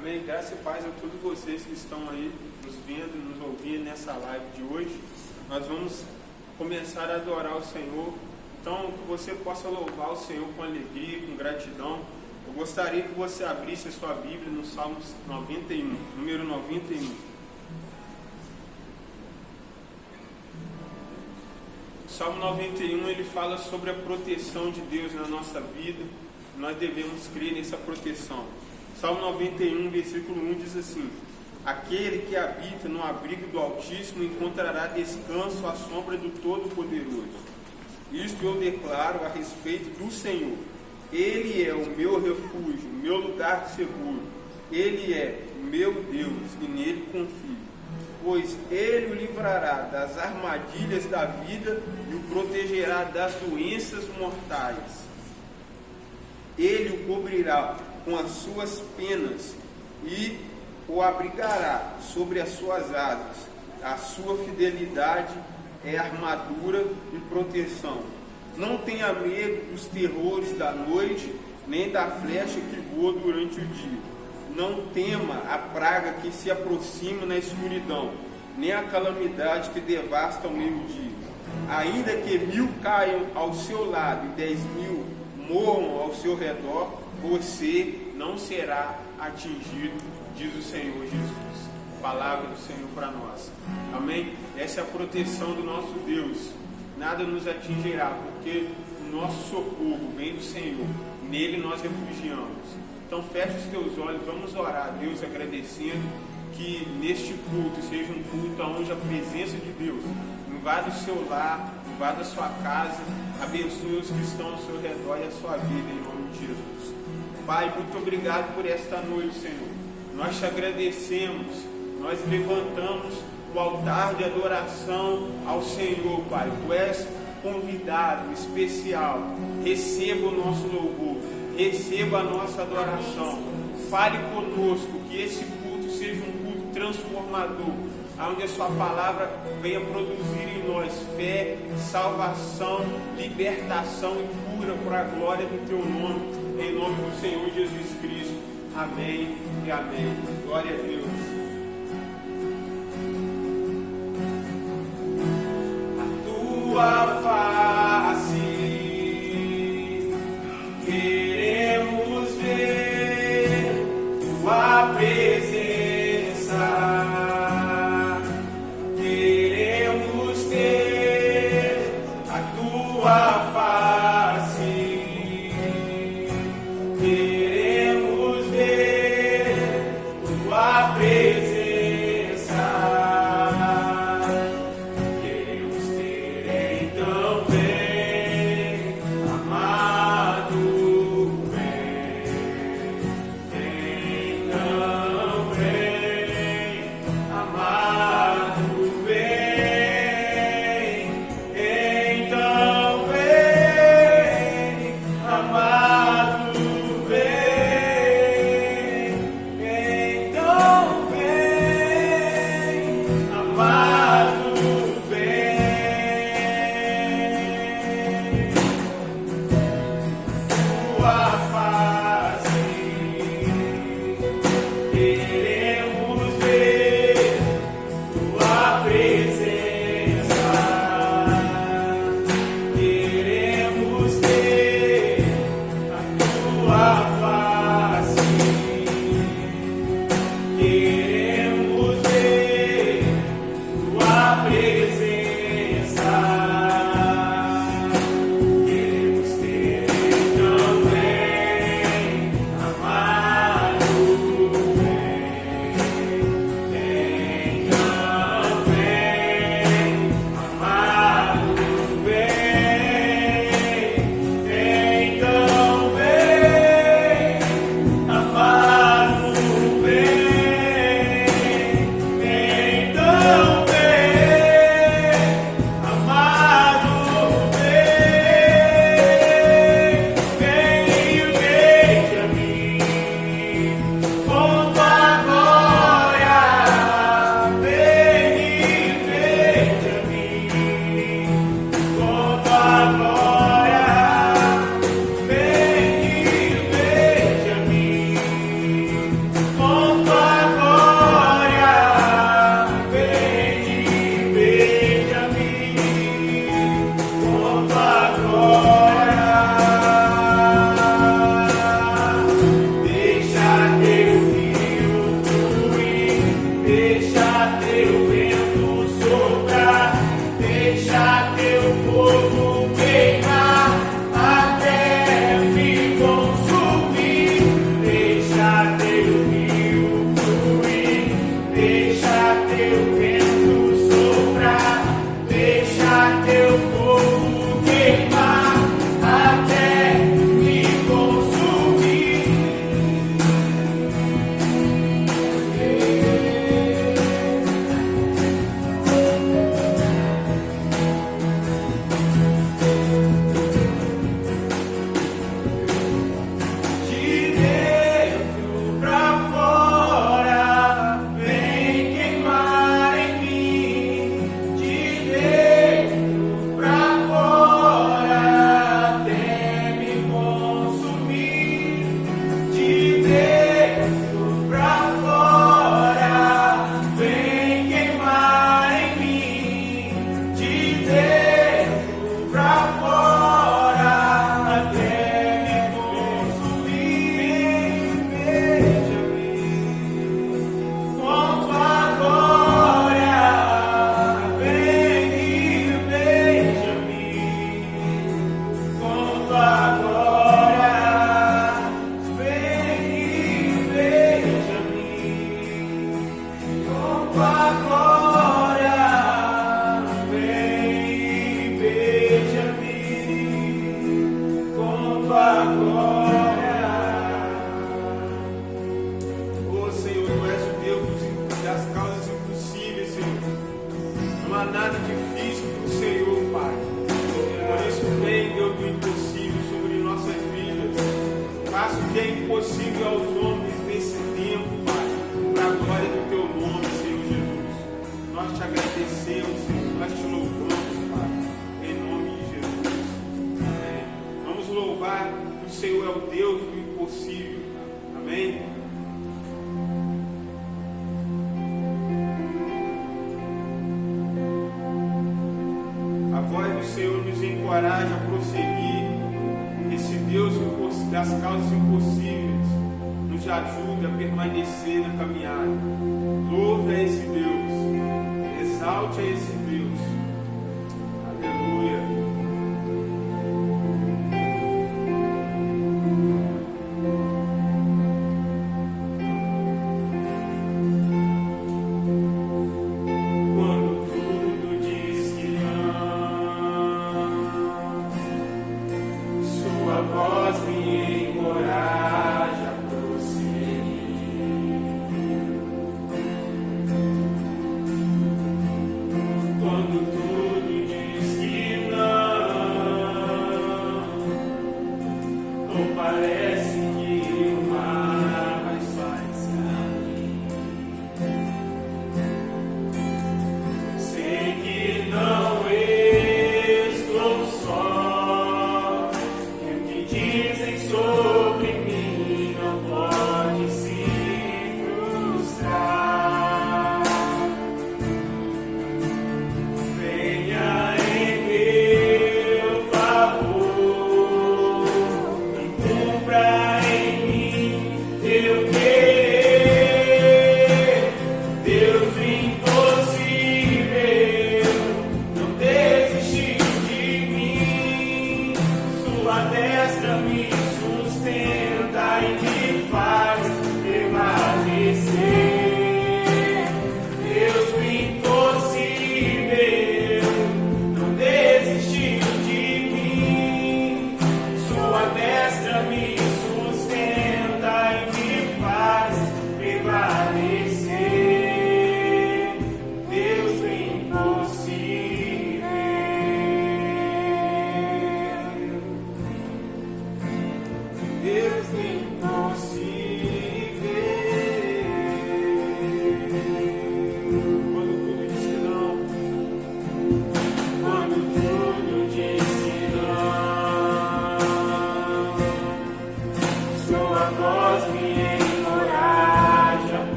Amém? Graça e paz a todos vocês que estão aí nos vendo e nos ouvindo nessa live de hoje. Nós vamos começar a adorar o Senhor. Então, que você possa louvar o Senhor com alegria, com gratidão. Eu gostaria que você abrisse a sua Bíblia no Salmo 91, número 91. O Salmo 91, ele fala sobre a proteção de Deus na nossa vida. Nós devemos crer nessa proteção. Salmo 91, versículo 1 diz assim: aquele que habita no abrigo do Altíssimo encontrará descanso à sombra do Todo-Poderoso. Isto eu declaro a respeito do Senhor. Ele é o meu refúgio, meu lugar seguro. Ele é meu Deus e nele confio. Pois ele o livrará das armadilhas da vida e o protegerá das doenças mortais. Ele o cobrirá com as suas penas e o abrigará sobre as suas asas. A sua fidelidade é armadura e proteção. Não tenha medo dos terrores da noite, nem da flecha que voa durante o dia. Não tema a praga que se aproxima na escuridão, nem a calamidade que devasta ao meio-dia. Ainda que 1000 caiam ao seu lado e 10.000 morram ao seu redor, você não será atingido, diz o Senhor Jesus. Palavra do Senhor para nós. Amém? Essa é a proteção do nosso Deus. Nada nos atingirá, porque o nosso socorro vem do Senhor. Nele nós refugiamos. Então feche os teus olhos, vamos orar a Deus agradecendo que neste culto seja um culto onde a presença de Deus invada o seu lar, invada a sua casa, abençoe os que estão ao seu redor e a sua vida, em nome de Jesus. Pai, muito obrigado por esta noite, Senhor. Nós te agradecemos, nós levantamos o altar de adoração ao Senhor, Pai. Tu és convidado especial. Receba o nosso louvor, receba a nossa adoração. Fale conosco, que esse culto seja um culto transformador, onde a sua palavra venha produzir em nós fé, salvação, libertação e cura para a glória do teu nome, em nome do Senhor Jesus Cristo. Amém e amém. Glória a Deus. Tua face queremos ver, tua presença queremos ter, a tua face queremos ver, tua presença. Faça o que é impossível aos homens nesse tempo, Pai, para a glória do Teu nome, Senhor Jesus. Nós te agradecemos, Senhor, nós te louvamos, Pai, em nome de Jesus. Amém. Vamos louvar que o Senhor é o Deus do impossível. Amém. A voz do Senhor nos encoraja a prosseguir. Esse Deus das causas impossíveis nos ajude a permanecer na caminhada. Louve a esse Deus, exalte a esse Deus. Aleluia.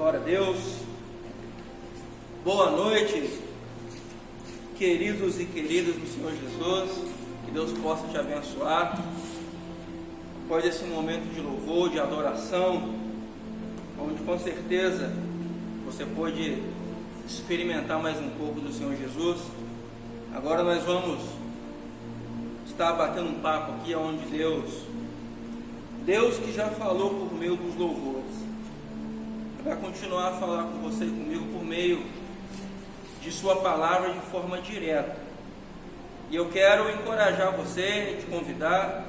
Glória a Deus. Boa noite, queridos e queridas do Senhor Jesus. Que Deus possa te abençoar. Após esse momento de louvor, de adoração, onde com certeza você pode experimentar mais um pouco do Senhor Jesus. Agora nós vamos estar batendo um papo aqui onde Deus que já falou por meio dos louvores, vai continuar a falar com você e comigo por meio de sua palavra de forma direta. E eu quero encorajar você, te convidar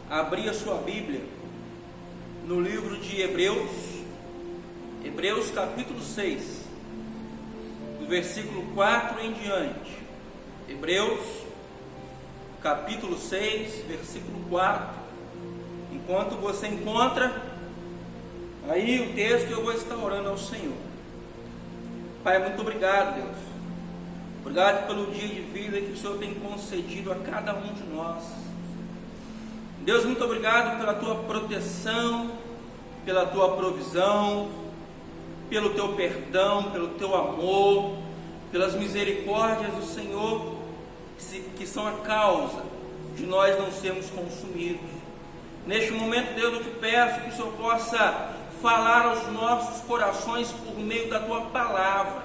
a abrir a sua Bíblia no livro de Hebreus capítulo 6, do versículo 4 em diante. Hebreus capítulo 6, versículo 4. Enquanto você encontra aí o texto, eu vou estar orando ao Senhor. Pai, muito obrigado, Deus. Obrigado pelo dia de vida que o Senhor tem concedido a cada um de nós. Deus, muito obrigado pela Tua proteção, pela Tua provisão, pelo Teu perdão, pelo Teu amor, pelas misericórdias do Senhor, que são a causa de nós não sermos consumidos. Neste momento, Deus, eu te peço que o Senhor possa falar aos nossos corações por meio da Tua palavra.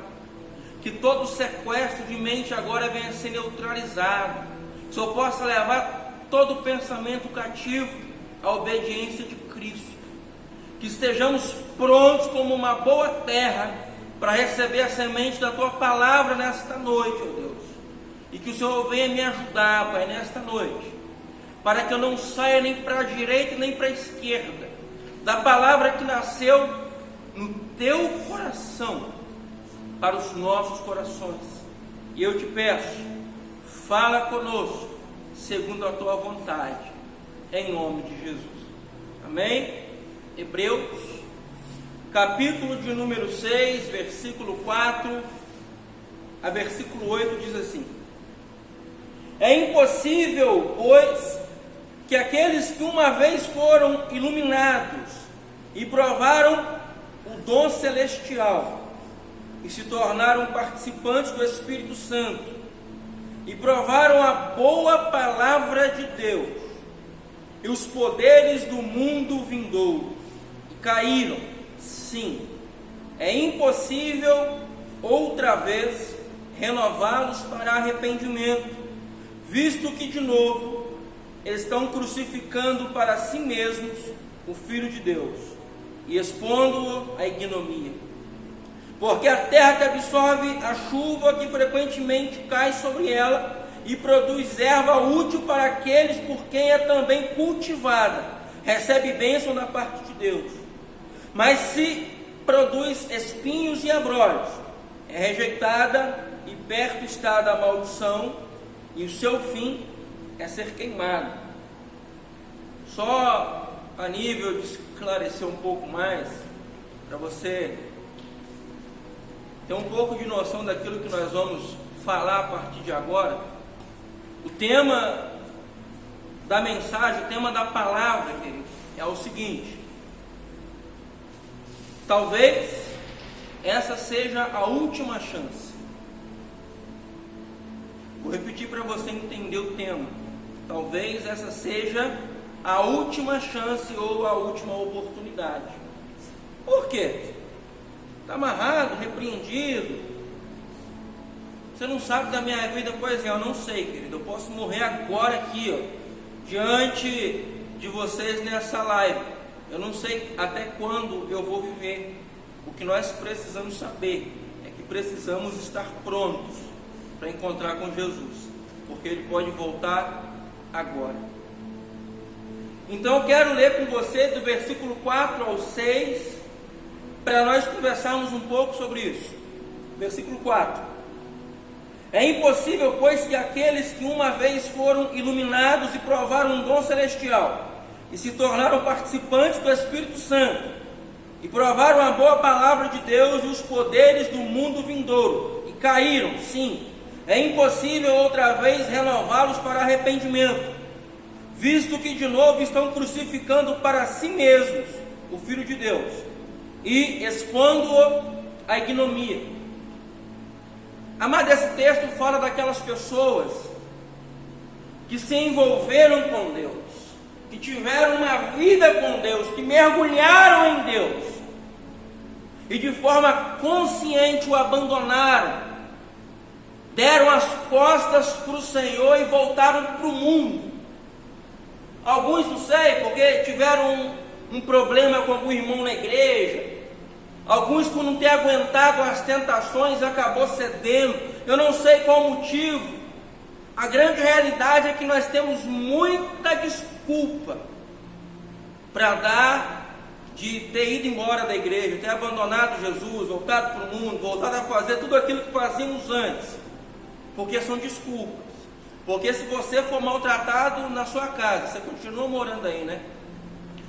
Que todo sequestro de mente agora venha a ser neutralizado. Que o Senhor possa levar todo pensamento cativo à obediência de Cristo. Que estejamos prontos como uma boa terra para receber a semente da Tua palavra nesta noite, ó Deus. E que o Senhor venha me ajudar, Pai, nesta noite, para que eu não saia nem para a direita nem para a esquerda da palavra que nasceu no Teu coração, para os nossos corações. E eu te peço, fala conosco segundo a Tua vontade, em nome de Jesus. Amém? Hebreus capítulo de número 6, versículo 4 a versículo 8 diz assim: é impossível, pois, que aqueles que uma vez foram iluminados e provaram o dom celestial e se tornaram participantes do Espírito Santo e provaram a boa palavra de Deus e os poderes do mundo vindouro e caíram, sim, é impossível outra vez renová-los para arrependimento, visto que de novo estão crucificando para si mesmos o Filho de Deus e expondo-o à ignomia. Porque a terra que absorve a chuva que frequentemente cai sobre ela e produz erva útil para aqueles por quem é também cultivada, recebe bênção da parte de Deus. Mas se produz espinhos e abrolhos, é rejeitada e perto está da maldição, e o seu fim é ser queimado. Só a nível de esclarecer um pouco mais, para você ter um pouco de noção daquilo que nós vamos falar a partir de agora. O tema da mensagem, o tema da palavra, querido, é o seguinte: talvez essa seja a última chance. Vou repetir para você entender o tema. Talvez essa seja a última chance ou a última oportunidade. Por quê? Está amarrado, repreendido. Você não sabe da minha vida? Pois é, eu não sei, querido. Eu posso morrer agora aqui, ó, diante de vocês nessa live. Eu não sei até quando eu vou viver. O que nós precisamos saber é que precisamos estar prontos para encontrar com Jesus, porque Ele pode voltar agora. Então eu quero ler com você do versículo 4 ao 6, para nós conversarmos um pouco sobre isso. Versículo 4: é impossível, pois, que aqueles que uma vez foram iluminados e provaram um dom celestial e se tornaram participantes do Espírito Santo e provaram a boa palavra de Deus e os poderes do mundo vindouro e caíram, sim, é impossível outra vez renová-los para arrependimento, visto que de novo estão crucificando para si mesmos o Filho de Deus e expondo-o à ignomia. Amado, esse texto fala daquelas pessoas que se envolveram com Deus, que tiveram uma vida com Deus, que mergulharam em Deus e de forma consciente o abandonaram, deram as costas para o Senhor e voltaram para o mundo. Alguns, não sei, porque tiveram um problema com algum irmão na igreja. Alguns, por não ter aguentado as tentações, acabou cedendo. Eu não sei qual o motivo. A grande realidade é que nós temos muita desculpa para dar de ter ido embora da igreja, ter abandonado Jesus, voltado para o mundo, voltado a fazer tudo aquilo que fazíamos antes. Porque são desculpas. Porque se você for maltratado na sua casa, você continua morando aí, né?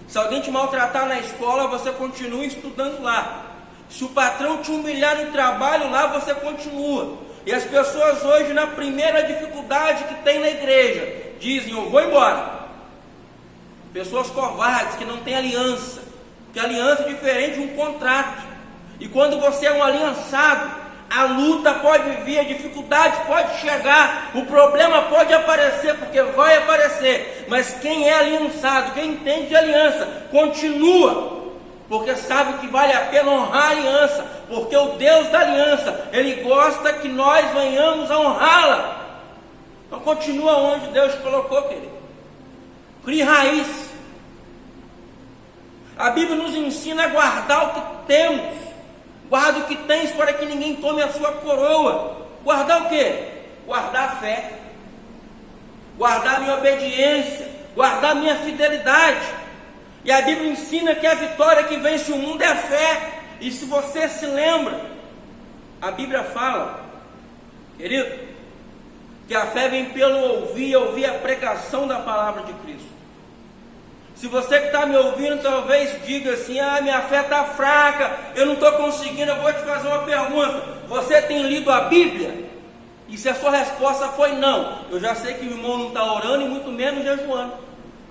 Se alguém te maltratar na escola, você continua estudando lá. Se o patrão te humilhar no trabalho lá, você continua. E as pessoas hoje, na primeira dificuldade que tem na igreja, dizem: eu vou embora. Pessoas covardes, que não têm aliança. Porque aliança é diferente de um contrato. E quando você é um aliançado, a luta pode vir, a dificuldade pode chegar, o problema pode aparecer, porque vai aparecer. Mas quem é aliançado, quem entende de aliança, continua. Porque sabe que vale a pena honrar a aliança, porque o Deus da aliança, Ele gosta que nós venhamos a honrá-la. Então continua onde Deus colocou, querido. Crie raiz. A Bíblia nos ensina a guardar o que temos. Guarda o que tens para que ninguém tome a sua coroa. Guardar o quê? Guardar a fé. Guardar a minha obediência. Guardar a minha fidelidade. E a Bíblia ensina que a vitória que vence o mundo é a fé. E se você se lembra, a Bíblia fala, querido, que a fé vem pelo ouvir a pregação da palavra de Cristo. Se você que está me ouvindo, talvez diga assim: minha fé está fraca, eu não estou conseguindo. Eu vou te fazer uma pergunta: você tem lido a Bíblia? E se a sua resposta foi não, eu já sei que o irmão não está orando e muito menos jejuando.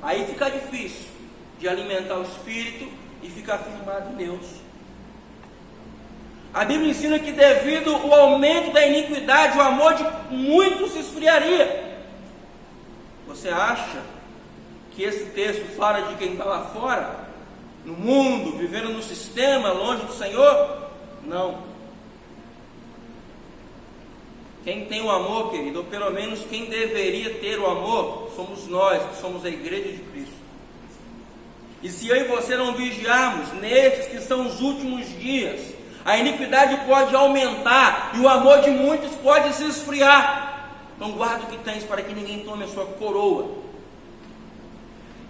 Aí fica difícil de alimentar o Espírito e ficar firmado em Deus. A Bíblia ensina que devido ao aumento da iniquidade, o amor de muitos se esfriaria. Você acha que esse texto fala de quem está lá fora, no mundo, vivendo no sistema, longe do Senhor? Não. Quem tem o amor, querido, ou pelo menos quem deveria ter o amor, somos nós, que somos a igreja de Cristo. E se eu e você não vigiarmos nestes que são os últimos dias, a iniquidade pode aumentar e o amor de muitos pode se esfriar. Então guarda o que tens para que ninguém tome a sua coroa.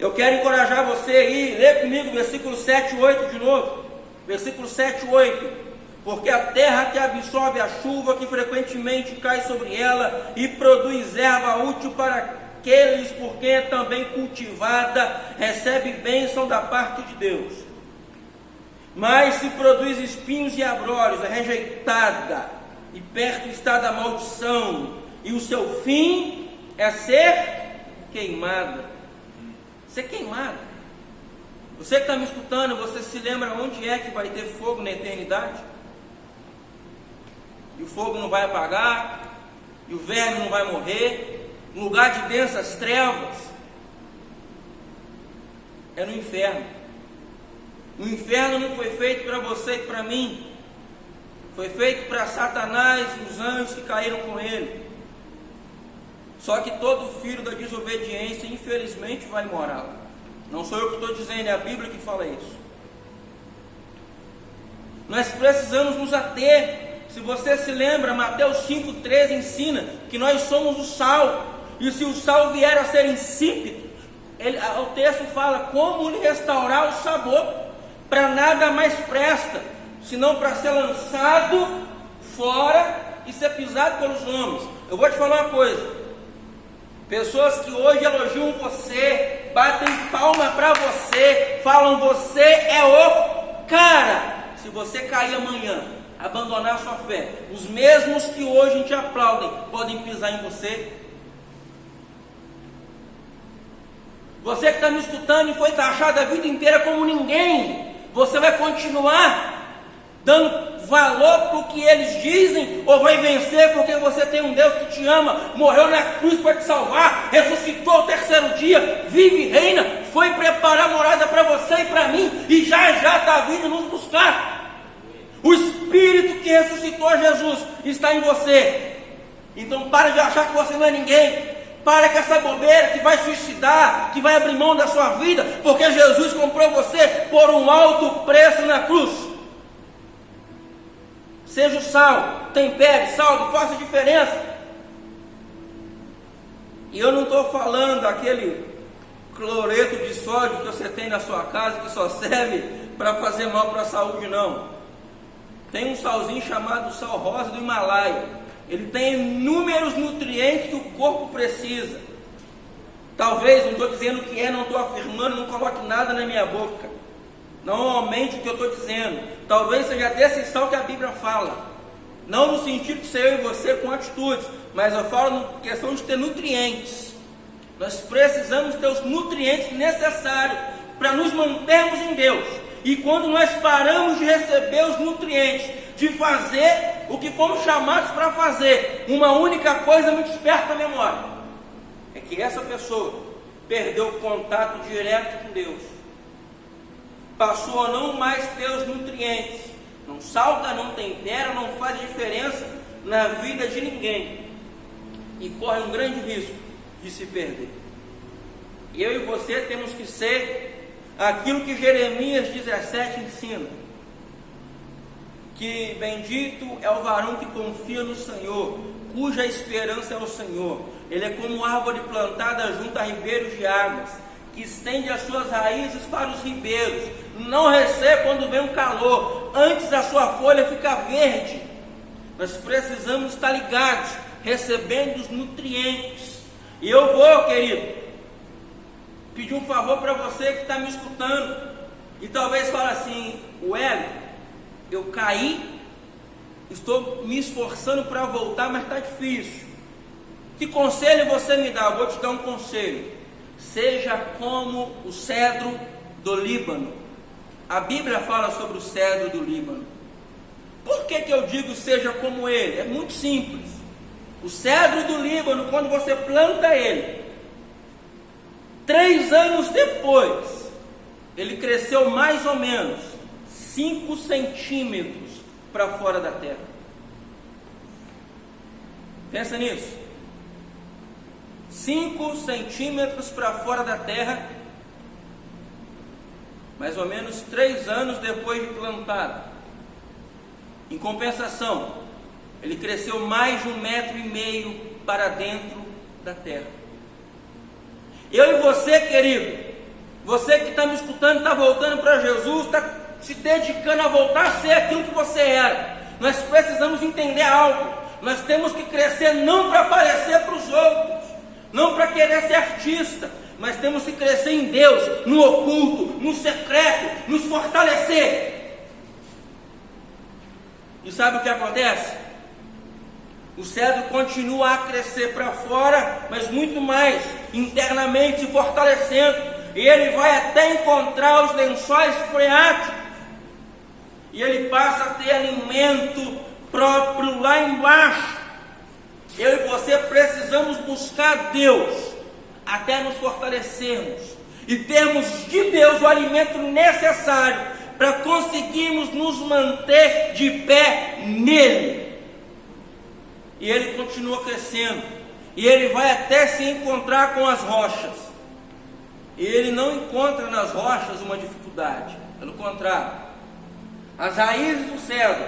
Eu quero encorajar você aí, lê comigo versículo 7 e 8 de novo. Versículo 7 e 8. Porque a terra que absorve a chuva que frequentemente cai sobre ela e produz erva útil para aqueles por quem é também cultivada, recebe bênção da parte de Deus. Mas se produz espinhos e abrolhos, é rejeitada, e perto está da maldição, e o seu fim é ser queimada. Ser queimado. Você que está me escutando, você se lembra onde é que vai ter fogo na eternidade? E o fogo não vai apagar, e o verme não vai morrer, um lugar de densas trevas. É no inferno. O inferno não foi feito para você e para mim. Foi feito para Satanás e os anjos que caíram com ele. Só que todo filho da desobediência, infelizmente, vai morar lá. Não sou eu que estou dizendo, é a Bíblia que fala isso. Nós precisamos nos ater. Se você se lembra, Mateus 5,13 ensina que nós somos o sal. E se o sal vier a ser insípido, o texto fala como lhe restaurar o sabor. Para nada mais presta, senão para ser lançado fora e ser pisado pelos homens. Eu vou te falar uma coisa. Pessoas que hoje elogiam você, batem palma para você, falam você é o cara. Se você cair amanhã, abandonar a sua fé, os mesmos que hoje te aplaudem, podem pisar em você. Você que está me escutando e foi taxado a vida inteira como ninguém, você vai continuar dando valor para o que eles dizem, ou vai vencer porque você tem um Deus que te ama, morreu na cruz para te salvar, ressuscitou ao terceiro dia, vive e reina, foi preparar morada para você e para mim, e já está vindo nos buscar. O Espírito que ressuscitou Jesus está em você. Então para de achar que você não é ninguém. Para com essa bobeira que vai suicidar, que vai abrir mão da sua vida, porque Jesus comprou você por um alto preço na cruz. Seja o sal, tempere, salve, faça diferença. E eu não estou falando aquele cloreto de sódio que você tem na sua casa, que só serve para fazer mal para a saúde, não. Tem um salzinho chamado sal rosa do Himalaia. Ele tem inúmeros nutrientes que o corpo precisa. Talvez, não estou dizendo que é, não estou afirmando, não coloque nada na minha boca. Não aumente o que eu estou dizendo. Talvez seja desse sal que a Bíblia fala. Não no sentido de ser eu e você com atitudes, mas eu falo na questão de ter nutrientes. Nós precisamos ter os nutrientes necessários para nos mantermos em Deus. E quando nós paramos de receber os nutrientes, de fazer o que fomos chamados para fazer, uma única coisa me desperta a memória: é que essa pessoa perdeu o contato direto com Deus, passou a não mais ter os nutrientes, não salta, não tempera, não faz diferença na vida de ninguém, e corre um grande risco de se perder. E eu e você temos que ser aquilo que Jeremias 17 ensina: que bendito é o varão que confia no Senhor, cuja esperança é o Senhor. Ele é como árvore plantada junto a ribeiros de águas, que estende as suas raízes para os ribeiros, não recebe quando vem um calor, antes a sua folha fica verde. Nós precisamos estar ligados, recebendo os nutrientes. E eu vou, querido, pedir um favor para você que está me escutando, e talvez fale assim: o Hélio, eu caí, estou me esforçando para voltar, mas está difícil. Que conselho você me dá? Eu vou te dar um conselho: seja como o cedro do Líbano. A Bíblia fala sobre o cedro do Líbano. Por que eu digo seja como ele? É muito simples. O cedro do Líbano, quando você planta ele, 3 anos depois, ele cresceu mais ou menos 5 centímetros para fora da terra. Pensa nisso. 5 centímetros para fora da terra, mais ou menos 3 anos depois de plantado. Em compensação, ele cresceu mais de 1,5 metros para dentro da terra. Eu e você, querido, você que está me escutando, está voltando para Jesus, está se dedicando a voltar a ser aquilo que você era. Nós precisamos entender algo: nós temos que crescer não para aparecer para os outros, não para querer ser artista, mas temos que crescer em Deus, no oculto, no secreto, nos fortalecer. E sabe o que acontece? O cedro continua a crescer para fora, mas muito mais internamente, se fortalecendo, e ele vai até encontrar os lençóis freáticos, e ele passa a ter alimento próprio lá embaixo. Eu e você precisamos buscar Deus até nos fortalecermos e termos de Deus o alimento necessário para conseguirmos nos manter de pé nele. E ele continua crescendo, e ele vai até se encontrar com as rochas, e ele não encontra nas rochas uma dificuldade, pelo contrário, as raízes do cedro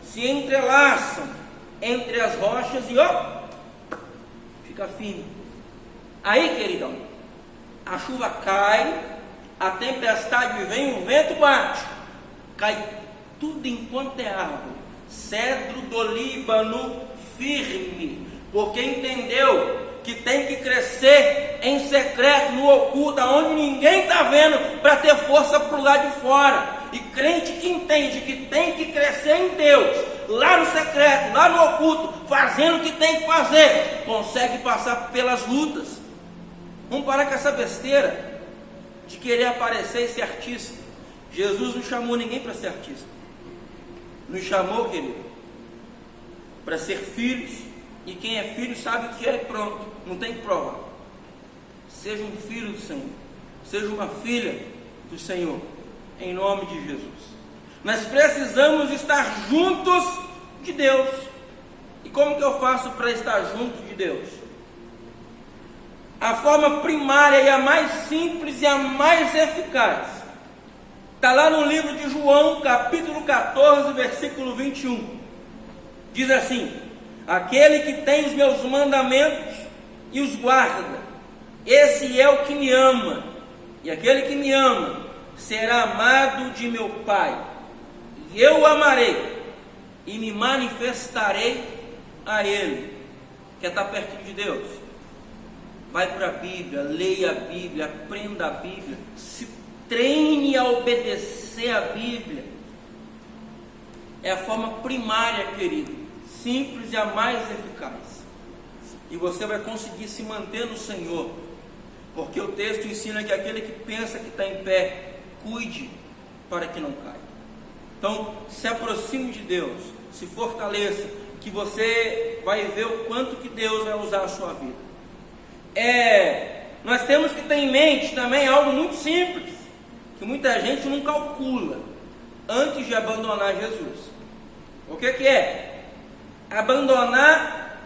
se entrelaçam entre as rochas e fica firme. Aí, queridão, a chuva cai, a tempestade vem, o vento bate, cai tudo enquanto é árvore. Cedro do Líbano firme, porque entendeu que tem que crescer em secreto, no oculto, onde ninguém está vendo, para ter força para o lado de fora. E crente que entende que tem que crescer em Deus, lá no secreto, lá no oculto, fazendo o que tem que fazer, consegue passar pelas lutas. Vamos parar com essa besteira de querer aparecer e ser artista. Jesus não chamou ninguém para ser artista. nos chamou, querido, para ser filhos, e quem é filho sabe que é pronto, não tem que provar. Seja um filho do Senhor, seja uma filha do Senhor, em nome de Jesus. Nós precisamos estar juntos de Deus. E como que eu faço para estar junto de Deus? A forma primária e a mais simples e a mais eficaz está lá no livro de João, capítulo 14, versículo 21. Diz assim: aquele que tem os meus mandamentos e os guarda, esse é o que me ama, e aquele que me ama será amado de meu Pai, e eu o amarei e me manifestarei a ele. Quer estar pertinho de Deus? Vai para a Bíblia, leia a Bíblia, aprenda a Bíblia, se treine a obedecer a Bíblia. É a forma primária, querido, simples e a mais eficaz. E você vai conseguir se manter no Senhor, porque o texto ensina que aquele que pensa que está em pé, cuide para que não caia. Então, se aproxime de Deus, se fortaleça, que você vai ver o quanto que Deus vai usar a sua vida. Nós temos que ter em mente também algo muito simples, que muita gente não calcula antes de abandonar Jesus. O que é? Abandonar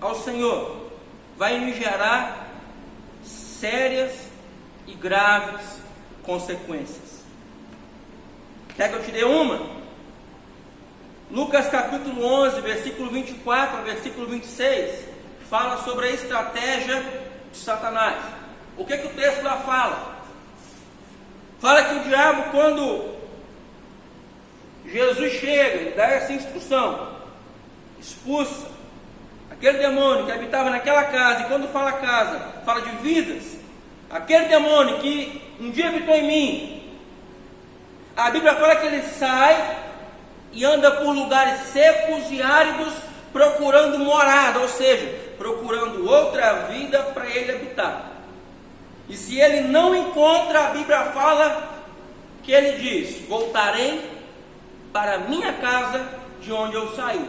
ao Senhor vai nos gerar sérias e graves consequências. Quer que eu te dê uma? Lucas capítulo 11, versículo 24 a versículo 26, fala sobre a estratégia de Satanás. O que o texto lá fala? Fala que o diabo, quando Jesus chega, ele dá essa instrução, expulsa aquele demônio que habitava naquela casa. E quando fala casa, fala de vidas. Aquele demônio que um dia habitou em mim, a Bíblia fala que ele sai e anda por lugares secos e áridos, procurando morada, ou seja, procurando outra vida para ele habitar. E se ele não encontra, a Bíblia fala que ele diz: voltarei para a minha casa de onde eu saí.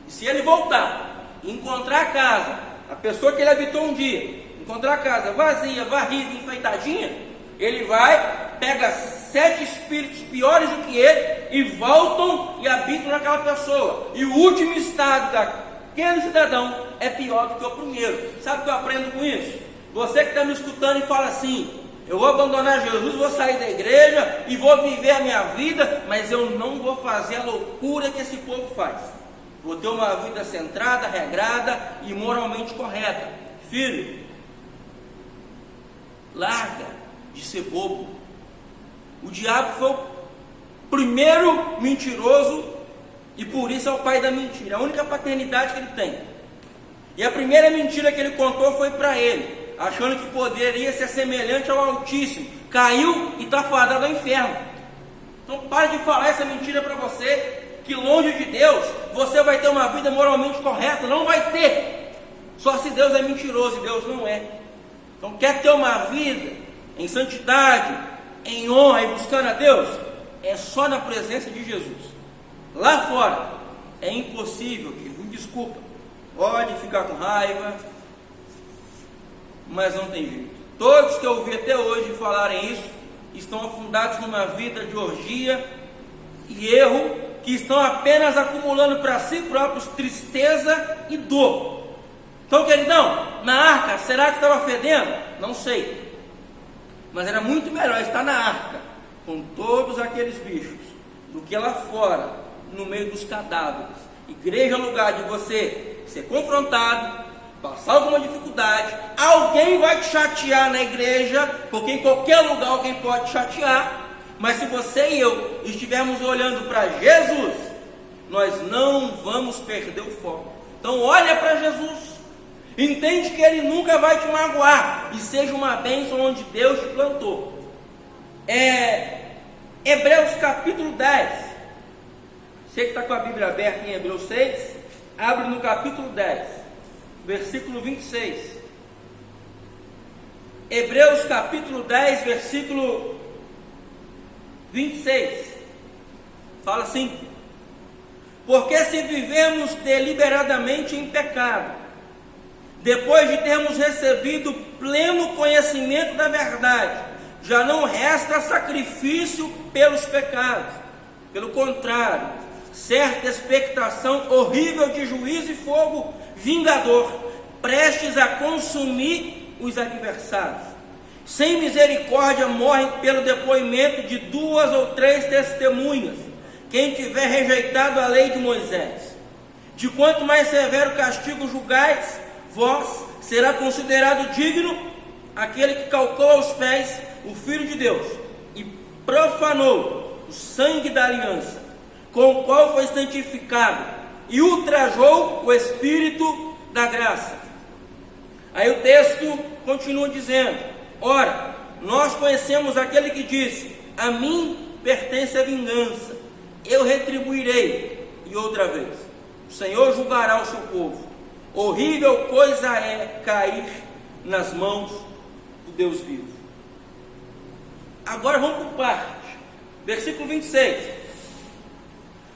E se ele voltar e encontrar a casa, a pessoa que ele habitou um dia, encontrar a casa vazia, varrida, enfeitadinha, ele vai, pega 7 espíritos piores do que ele e voltam e habitam naquela pessoa. E o último estado daquele cidadão é pior do que o primeiro. Sabe o que eu aprendo com isso? Você que está me escutando e fala assim: eu vou abandonar Jesus, vou sair da igreja e vou viver a minha vida, mas eu não vou fazer a loucura que esse povo faz. Vou ter uma vida centrada, regrada e moralmente correta. Filho, larga de ser bobo. O diabo foi o primeiro mentiroso e por isso é o pai da mentira. A única paternidade que ele tem. E a primeira mentira que ele contou foi para ele, achando que poderia ser semelhante ao Altíssimo. Caiu e está fadado ao inferno. Então pare de falar essa mentira para você, que longe de Deus você vai ter uma vida moralmente correta. Não vai ter. Só se Deus é mentiroso e Deus não é. Então quer ter uma vida em santidade, em honra e buscando a Deus? É só na presença de Jesus. Lá fora é impossível, me desculpa, pode ficar com raiva, mas não tem jeito. Todos que eu ouvi até hoje falarem isso estão afundados numa vida de orgia e erro, que estão apenas acumulando para si próprios tristeza e dor. Então, queridão, na arca, será que estava fedendo? Não sei, mas era muito melhor estar na arca com todos aqueles bichos do que lá fora, no meio dos cadáveres. Igreja é lugar de você ser confrontado, passar alguma dificuldade, alguém vai te chatear na igreja, porque em qualquer lugar alguém pode te chatear, mas se você e eu estivermos olhando para Jesus, nós não vamos perder o foco. Então olha para Jesus, entende que Ele nunca vai te magoar, e seja uma bênção onde Deus te plantou. Hebreus capítulo 10, você que está com a Bíblia aberta em Hebreus 6, abre no capítulo 10, versículo 26. Hebreus capítulo 10, versículo 26. Fala assim: Porque se vivemos deliberadamente em pecado, depois de termos recebido pleno conhecimento da verdade, já não resta sacrifício pelos pecados. Pelo contrário, certa expectação horrível de juízo e fogo vingador, prestes a consumir os adversários. Sem misericórdia morrem pelo depoimento de 2 ou 3 testemunhas, quem tiver rejeitado a lei de Moisés. De quanto mais severo castigo julgais, vós, será considerado digno aquele que calcou aos pés o Filho de Deus e profanou o sangue da aliança, com o qual foi santificado, e ultrajou o Espírito da graça. Aí o texto continua dizendo: ora, nós conhecemos aquele que disse: a mim pertence a vingança, eu retribuirei. E outra vez, o Senhor julgará o seu povo. Horrível coisa é cair nas mãos do Deus vivo. Agora vamos por parte. Versículo 26.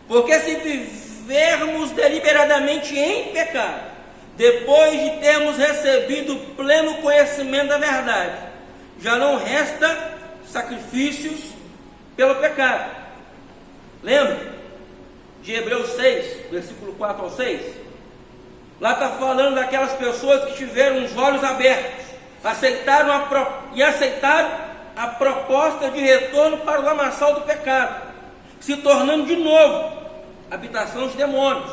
Porque se vivermos deliberadamente em pecado, depois de termos recebido pleno conhecimento da verdade, já não resta sacrifícios pelo pecado. Lembra de Hebreus 6, versículo 4 ao 6? Lá está falando daquelas pessoas que tiveram os olhos abertos, aceitaram a proposta de retorno para o lamaçal do pecado, se tornando de novo habitação de demônios,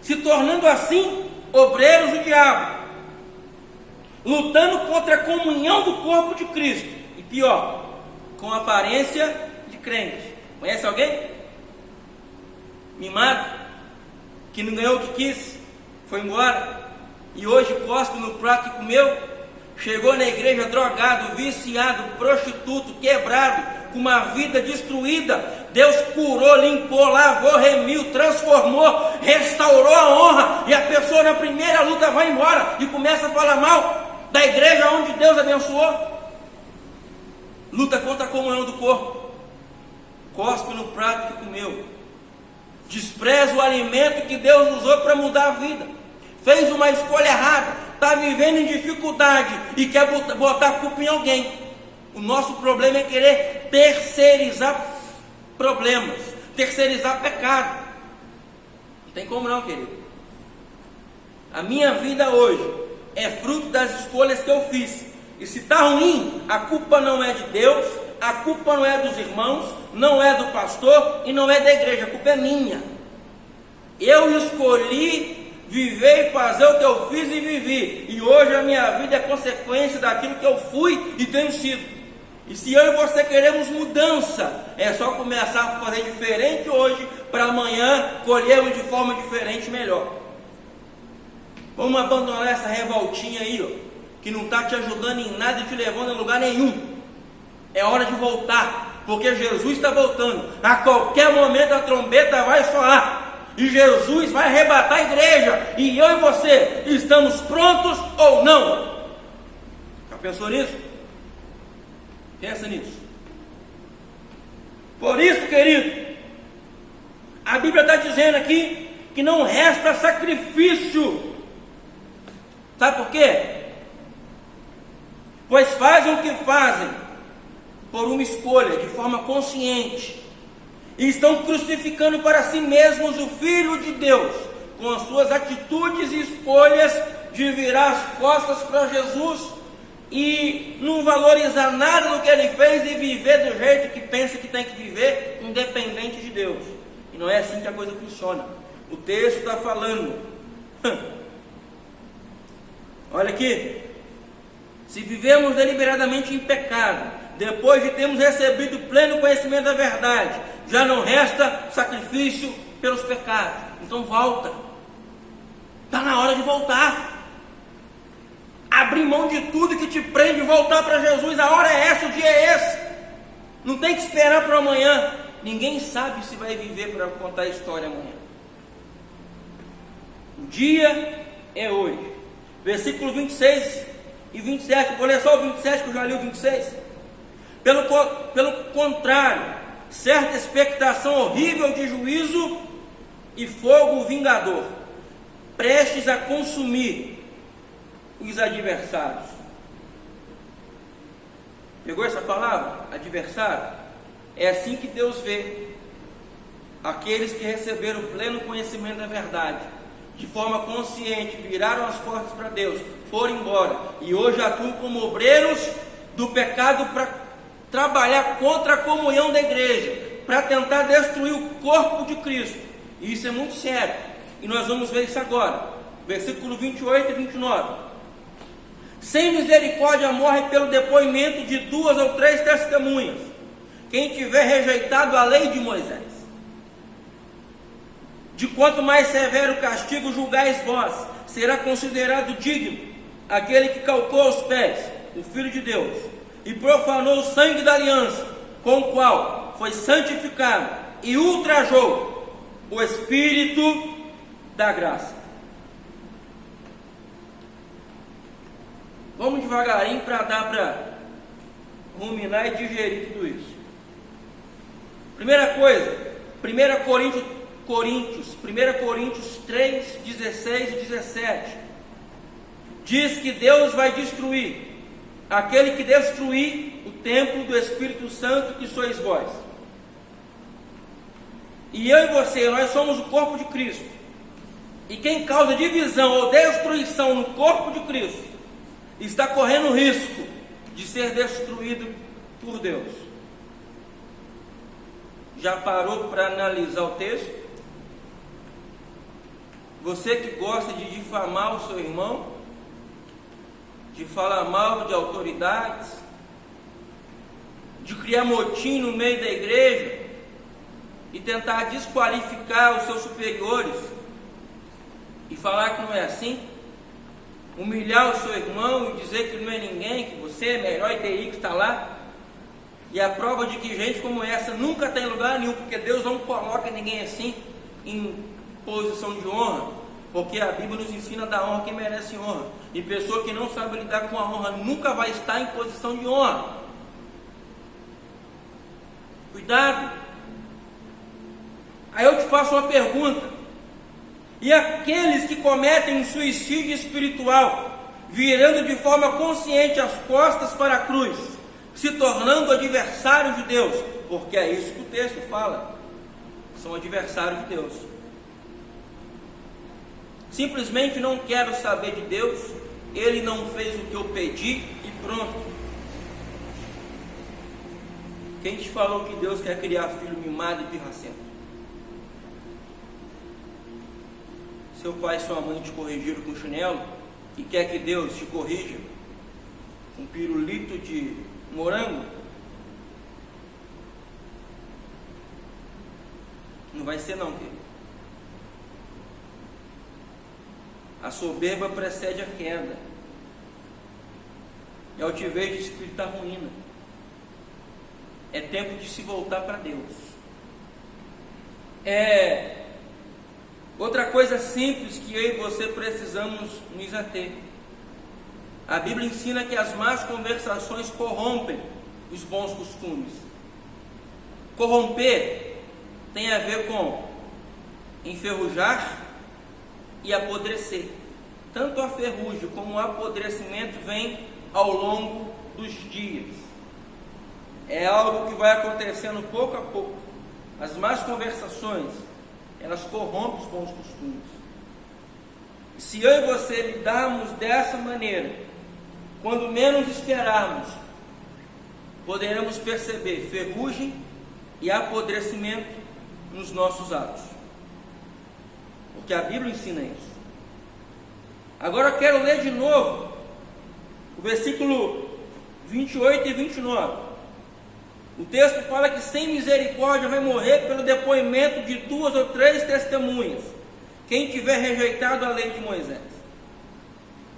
se tornando assim obreiros do diabo, lutando contra a comunhão do corpo de Cristo, e pior, com aparência de crente. Conhece alguém? Mimado, que não ganhou o que quis, foi embora, e hoje cospe no prato que comeu, chegou na igreja drogado, viciado, prostituto, quebrado, com uma vida destruída. Deus curou, limpou, lavou, remiu, transformou, restaurou a honra, e a pessoa na primeira luta vai embora e começa a falar mal da igreja onde Deus abençoou. Luta contra a comunhão do corpo, cospe no prato que comeu, despreza o alimento que Deus usou para mudar a vida, fez uma escolha errada, está vivendo em dificuldade e quer botar a culpa em alguém. O nosso problema é querer terceirizar problemas, terceirizar pecado. Não tem como não, querido. A minha vida hoje é fruto das escolhas que eu fiz, e se está ruim, a culpa não é de Deus, a culpa não é dos irmãos, não é do pastor e não é da igreja, a culpa é minha. Eu escolhi viver e fazer o que eu fiz e vivi, e hoje a minha vida é consequência daquilo que eu fui e tenho sido. E se eu e você queremos mudança, é só começar a fazer diferente hoje, para amanhã colhermos de forma diferente, melhor. Vamos abandonar essa revoltinha aí, ó, que não está te ajudando em nada e te levando a lugar nenhum. É hora de voltar, porque Jesus está voltando. A qualquer momento a trombeta vai soar, e Jesus vai arrebatar a igreja, e eu e você estamos prontos ou não? Já pensou nisso? Pensa nisso. Por isso, querido, a Bíblia está dizendo aqui que não resta sacrifício. Sabe por quê? Pois fazem o que fazem por uma escolha, de forma consciente, e estão crucificando para si mesmos o Filho de Deus, com as suas atitudes e escolhas de virar as costas para Jesus e não valorizar nada do que ele fez e viver do jeito que pensa que tem que viver, independente de Deus. E não é assim que a coisa funciona. O texto está falando. Olha aqui. Se vivemos deliberadamente em pecado, depois de termos recebido pleno conhecimento da verdade, já não resta sacrifício pelos pecados. Então volta. Está na hora de voltar. Abrir mão de tudo que te prende e voltar para Jesus. A hora é essa, o dia é esse. Não tem que esperar para amanhã. Ninguém sabe se vai viver para contar a história amanhã. O dia é hoje. Versículo 26 e 27. Vou ler só o 27, que eu já li o 26. Pelo contrário, certa expectação horrível de juízo e fogo vingador, prestes a consumir os adversários. Pegou essa palavra? Adversário? É assim que Deus vê aqueles que receberam o pleno conhecimento da verdade, de forma consciente, viraram as costas para Deus, foram embora e hoje atuam como obreiros do pecado para trabalhar contra a comunhão da igreja, para tentar destruir o corpo de Cristo. E isso é muito sério, e nós vamos ver isso agora, versículo 28 e 29. Sem misericórdia morre pelo depoimento de 2 ou 3 testemunhas, quem tiver rejeitado a lei de Moisés. De quanto mais severo castigo julgais vós, será considerado digno aquele que calcou aos pés o Filho de Deus e profanou o sangue da aliança, com o qual foi santificado e ultrajou o Espírito da graça. Vamos devagarinho para dar para ruminar e digerir tudo isso. Primeira coisa, 1 Coríntios 3, 16 e 17, diz que Deus vai destruir aquele que destruir o templo do Espírito Santo que sois vós. E eu e você, nós somos o corpo de Cristo. E quem causa divisão ou destruição no corpo de Cristo está correndo risco de ser destruído por Deus. Já parou para analisar o texto? Você que gosta de difamar o seu irmão, de falar mal de autoridades, de criar motim no meio da igreja e tentar desqualificar os seus superiores e falar que não é assim, humilhar o seu irmão e dizer que não é ninguém, que você é melhor e TI que está lá. E a prova de que gente como essa nunca tem lugar nenhum, porque Deus não coloca ninguém assim em posição de honra, porque a Bíblia nos ensina a dar honra a quem merece honra, e pessoa que não sabe lidar com a honra nunca vai estar em posição de honra. Cuidado. Aí eu te faço uma pergunta: e aqueles que cometem um suicídio espiritual, virando de forma consciente as costas para a cruz, se tornando adversários de Deus? Porque é isso que o texto fala, são adversários de Deus. Simplesmente não quero saber de Deus, Ele não fez o que eu pedi e pronto. Quem te falou que Deus quer criar filho mimado e pirracento? Seu pai e sua mãe te corrigiram com chinelo e quer que Deus te corrija com pirulito de morango? Não vai ser não, querido. A soberba precede a queda, e a altivez de espírito a ruína. É tempo de se voltar para Deus. Outra coisa simples que eu e você precisamos nos ater. A Bíblia ensina que as más conversações corrompem os bons costumes. Corromper tem a ver com enferrujar e apodrecer. Tanto a ferrugem como o apodrecimento vem ao longo dos dias. É algo que vai acontecendo pouco a pouco. As más conversações, elas corrompem os bons costumes. E se eu e você lidarmos dessa maneira, quando menos esperarmos, poderemos perceber ferrugem e apodrecimento nos nossos atos. Porque a Bíblia ensina isso. Agora eu quero ler de novo o versículo 28 e 29. O texto fala que sem misericórdia vai morrer pelo depoimento de 2 ou 3 testemunhas, quem tiver rejeitado a lei de Moisés.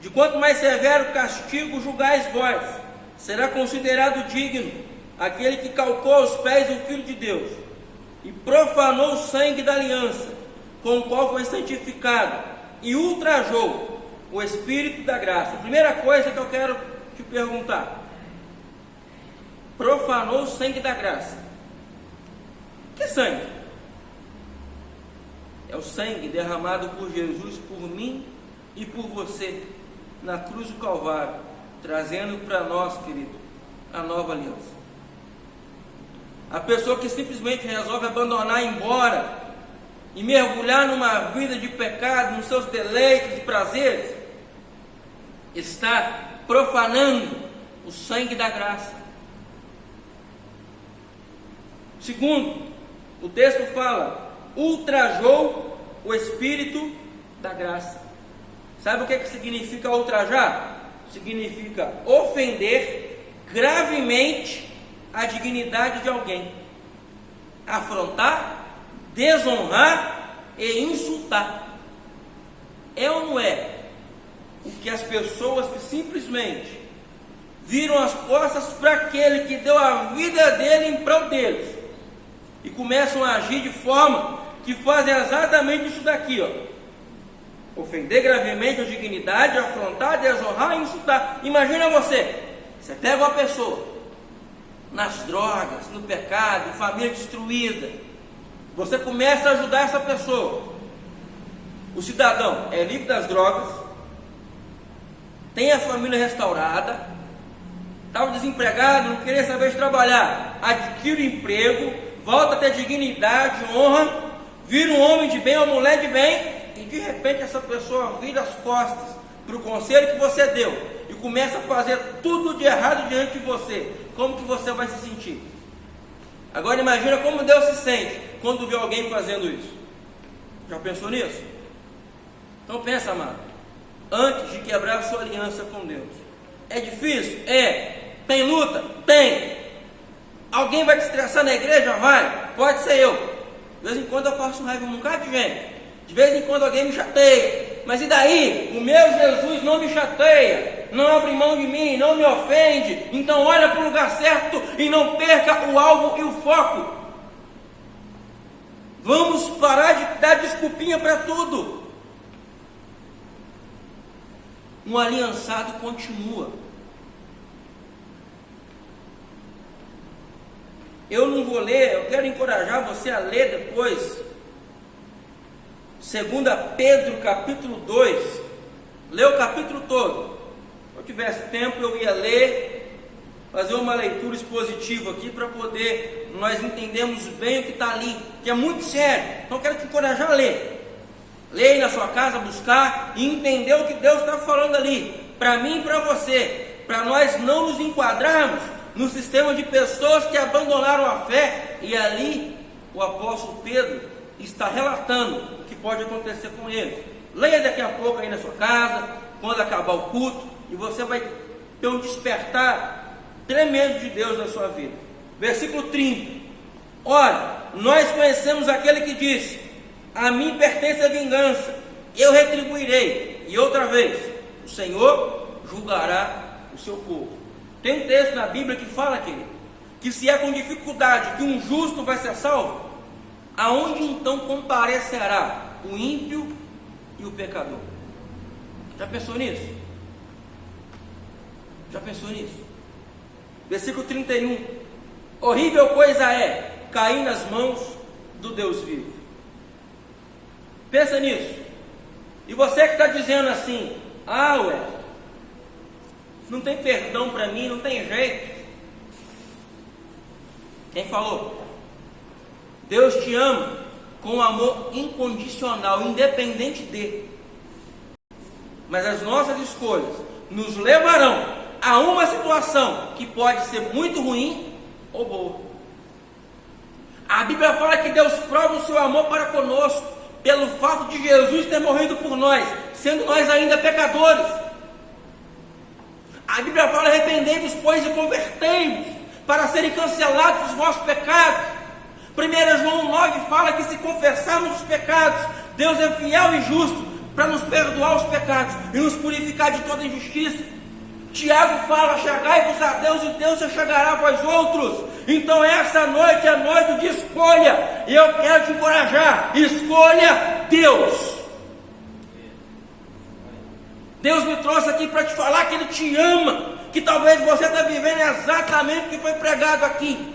De quanto mais severo castigo julgais vós, será considerado digno aquele que calcou aos pés o Filho de Deus e profanou o sangue da aliança, com o qual foi santificado, e ultrajou o Espírito da graça. Primeira coisa que eu quero te perguntar: profanou o sangue da graça. Que sangue? é o sangue derramado por Jesus, por mim e por você, na cruz do Calvário, trazendo para nós, querido, a nova aliança. A pessoa que simplesmente resolve abandonar, ir embora e mergulhar numa vida de pecado, nos seus deleites e prazeres, está profanando o sangue da graça. Segundo, o texto fala, ultrajou o Espírito da graça. Sabe o que significa ultrajar? Significa ofender gravemente a dignidade de alguém, afrontar, desonrar e insultar. É ou não é o que as pessoas que simplesmente viram as costas para aquele que deu a vida dele em prol deles e começam a agir de forma que fazem exatamente isso daqui, ó. Ofender gravemente a dignidade, afrontar, desonrar e insultar. Imagina você pega uma pessoa nas drogas, no pecado, família destruída, você começa a ajudar essa pessoa. O cidadão é livre das drogas, tem a família restaurada, estava desempregado, não queria saber de trabalhar, adquire emprego, volta a ter dignidade, honra, vira um homem de bem, uma mulher de bem, e de repente essa pessoa vira as costas para o conselho que você deu e começa a fazer tudo de errado diante de você. Como que você vai se sentir? Agora imagina como Deus se sente quando vê alguém fazendo isso. Já pensou nisso? Então pensa, amado, antes de quebrar a sua aliança com Deus. É difícil? É. Tem luta? Tem. Alguém vai te estressar na igreja? Vai. Pode ser eu. De vez em quando eu faço raiva um bocado de gente. De vez em quando alguém me chateia. Mas e daí? O meu Jesus não me chateia, não abre mão de mim, não me ofende. Então olha para o lugar certo e não perca o alvo e o foco. Vamos parar de dar desculpinha para tudo. Um aliançado continua. Eu não vou ler, eu quero encorajar você a ler depois 2 Pedro capítulo 2, lê o capítulo todo. Se eu tivesse tempo eu ia ler, fazer uma leitura expositiva aqui para poder nós entendermos bem o que está ali, que é muito sério. Então eu quero te encorajar a ler. Lê aí na sua casa, buscar e entender o que Deus está falando ali, para mim e para você, para nós não nos enquadrarmos no sistema de pessoas que abandonaram a fé. E ali o apóstolo Pedro está relatando o que pode acontecer com eles. Leia daqui a pouco aí na sua casa, quando acabar o culto, e você vai ter um despertar tremendo de Deus na sua vida. Versículo 30. Ora, nós conhecemos aquele que disse: a mim pertence a vingança, eu retribuirei. E outra vez, o Senhor julgará o seu povo. Tem um texto na Bíblia que fala, querido, que se é com dificuldade que um justo vai ser salvo, aonde então comparecerá o ímpio e o pecador? Já pensou nisso? Já pensou nisso? Versículo 31. Horrível coisa é cair nas mãos do Deus vivo. Pensa nisso. E você que está dizendo assim: não tem perdão para mim, não tem jeito. Quem falou? Deus te ama com amor incondicional, independente de. Mas as nossas escolhas nos levarão a uma situação que pode ser muito ruim ou boa. A Bíblia fala que Deus prova o seu amor para conosco pelo fato de Jesus ter morrido por nós, sendo nós ainda pecadores. A Bíblia fala: arrependei-vos, pois, e convertei-vos, para serem cancelados os vossos pecados. 1 João 9 fala que se confessarmos os pecados, Deus é fiel e justo para nos perdoar os pecados e nos purificar de toda injustiça. Tiago fala: chegai-vos a Deus e Deus se chegará a vós outros. Então essa noite é noite de escolha, e eu quero te encorajar: escolha Deus. Deus me trouxe aqui para te falar que Ele te ama, que talvez você está vivendo exatamente o que foi pregado aqui.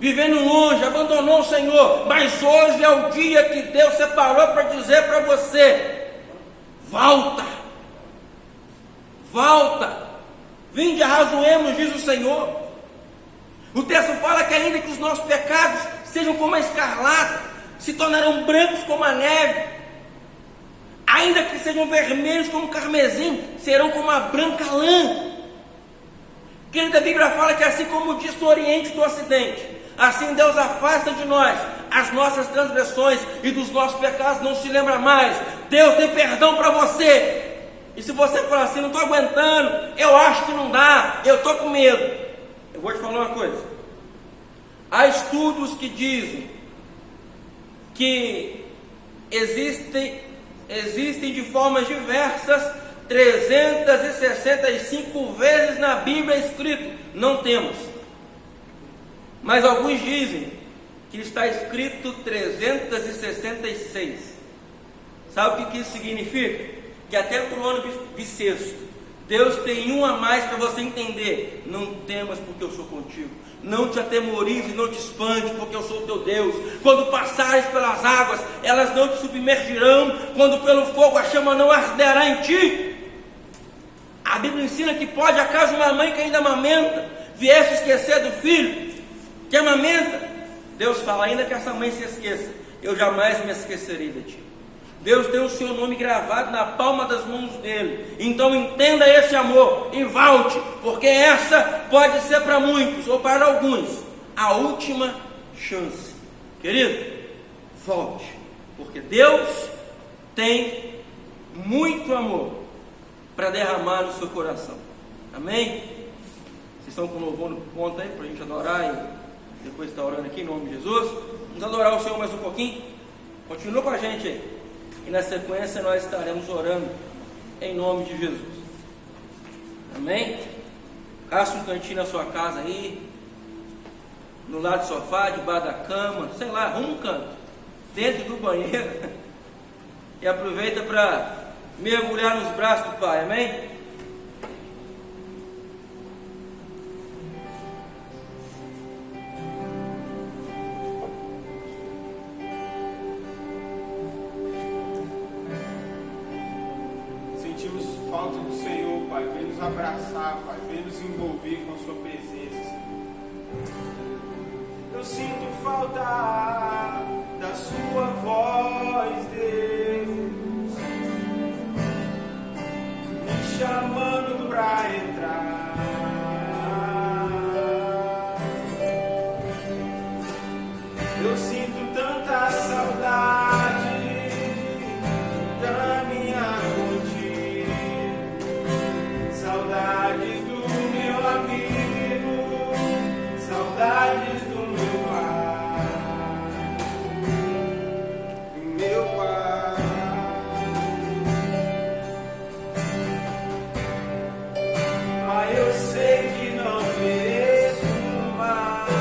vivendo longe, abandonou o Senhor, mas hoje é o dia que Deus separou para dizer para você: volta, volta, vinde, arrazoemos, diz o Senhor. O texto fala que ainda que os nossos pecados sejam como a escarlata, se tornarão brancos como a neve, ainda que sejam vermelhos como o carmesim, serão como a branca lã. Querida, a Bíblia fala que assim como diz do Oriente e do Ocidente, assim Deus afasta de nós as nossas transgressões e dos nossos pecados não se lembra mais. Deus tem perdão para você. E se você falar assim: não estou aguentando, eu acho que não dá, eu estou com medo, eu vou te falar uma coisa. Há estudos que dizem que existem de formas diversas 365 vezes na Bíblia escrito: não temos. Mas alguns dizem que está escrito 366. Sabe o que isso significa? Que até para o ano bissexto, Deus tem um a mais para você entender. Não temas, porque eu sou contigo. Não te atemorize, não te espante, porque eu sou o teu Deus. Quando passares pelas águas, elas não te submergirão. Quando pelo fogo a chama não arderá em ti. A Bíblia ensina que pode, acaso uma mãe que ainda amamenta vier se esquecer do filho que amamenta. Deus fala: ainda que essa mãe se esqueça, eu jamais me esquecerei de ti. Deus tem o seu nome gravado na palma das mãos dele. Então entenda esse amor e volte, porque essa pode ser para muitos ou para alguns a última chance. Querido, volte, porque Deus tem muito amor para derramar no seu coração. Amém? Vocês estão com o louvor no ponto aí para a gente adorar e depois estar orando aqui em nome de Jesus? Vamos adorar o Senhor mais um pouquinho? Continua com a gente aí. E na sequência nós estaremos orando em nome de Jesus. Amém? Caça um cantinho na sua casa aí, no lado do sofá, debaixo da cama, sei lá, arruma um canto, dentro do banheiro, e aproveita para mergulhar nos braços do Pai. Amém? Falta do Senhor, Pai, vem nos abraçar, Pai, vem nos envolver com a sua presença. Eu sinto falta da sua voz, Deus, me chamando pra entrar. Eu sinto tanta saudade da minha rotina, saudades do meu amigo, saudades do meu pai, meu pai. Mas eu sei que não mereço mais.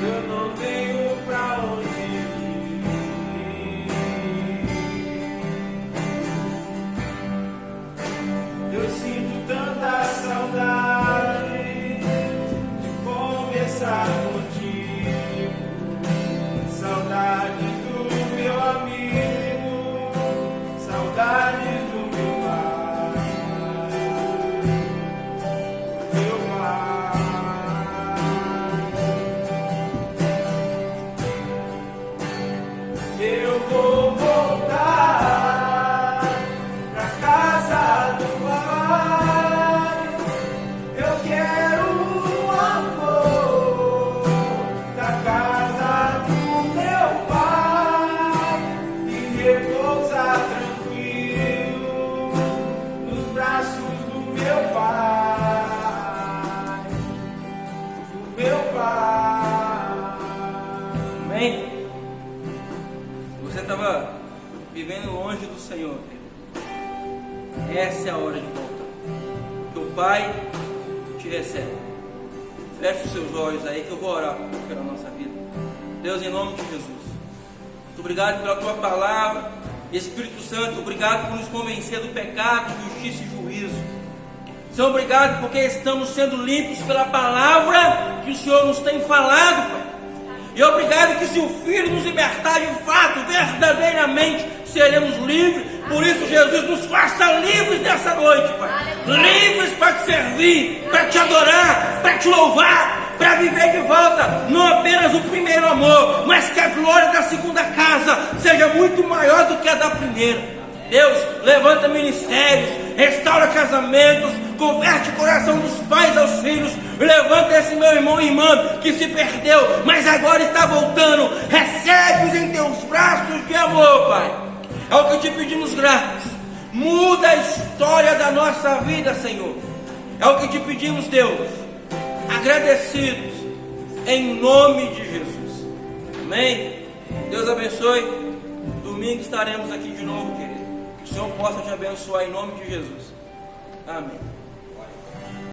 Eu não tenho pra onde ir. Eu sinto tanta saudade de conversar contigo, saudades do meu amigo, saudades do meu pai, meu pai. Eu vou voltar pra casa do Pai. Eu quero o amor da casa do meu Pai e repousar tranquilo nos braços do meu Pai, do meu Pai. Amém? Você estava vivendo longe do Senhor, querido. Essa é a hora de voltar, que o Pai te recebe. Feche os seus olhos aí que eu vou orar pela nossa vida. Deus, em nome de Jesus, muito obrigado pela tua palavra. Espírito Santo, obrigado por nos convencer do pecado, justiça e juízo. Senhor, obrigado porque estamos sendo limpos pela palavra que o Senhor nos tem falado, Pai. E obrigado que se o Filho nos libertar de fato, verdadeiramente, seremos livres. Por isso, Jesus, nos faça livres nessa noite, Pai. Livres para te servir, para te adorar, para te louvar, para viver de volta, não apenas o primeiro amor, mas que a glória da segunda casa seja muito maior do que a da primeira. Deus, levanta ministérios, restaura casamentos, converte o coração dos pais aos filhos. Levanta esse meu irmão e irmã que se perdeu, mas agora está voltando. Recebe-os em teus braços de amor, Pai. É o que te pedimos graças. Muda a história da nossa vida, Senhor. É o que te pedimos, Deus. Agradecidos em nome de Jesus. Amém. Deus abençoe. Domingo estaremos aqui de novo, querido. Que o Senhor possa te abençoar em nome de Jesus. Amém.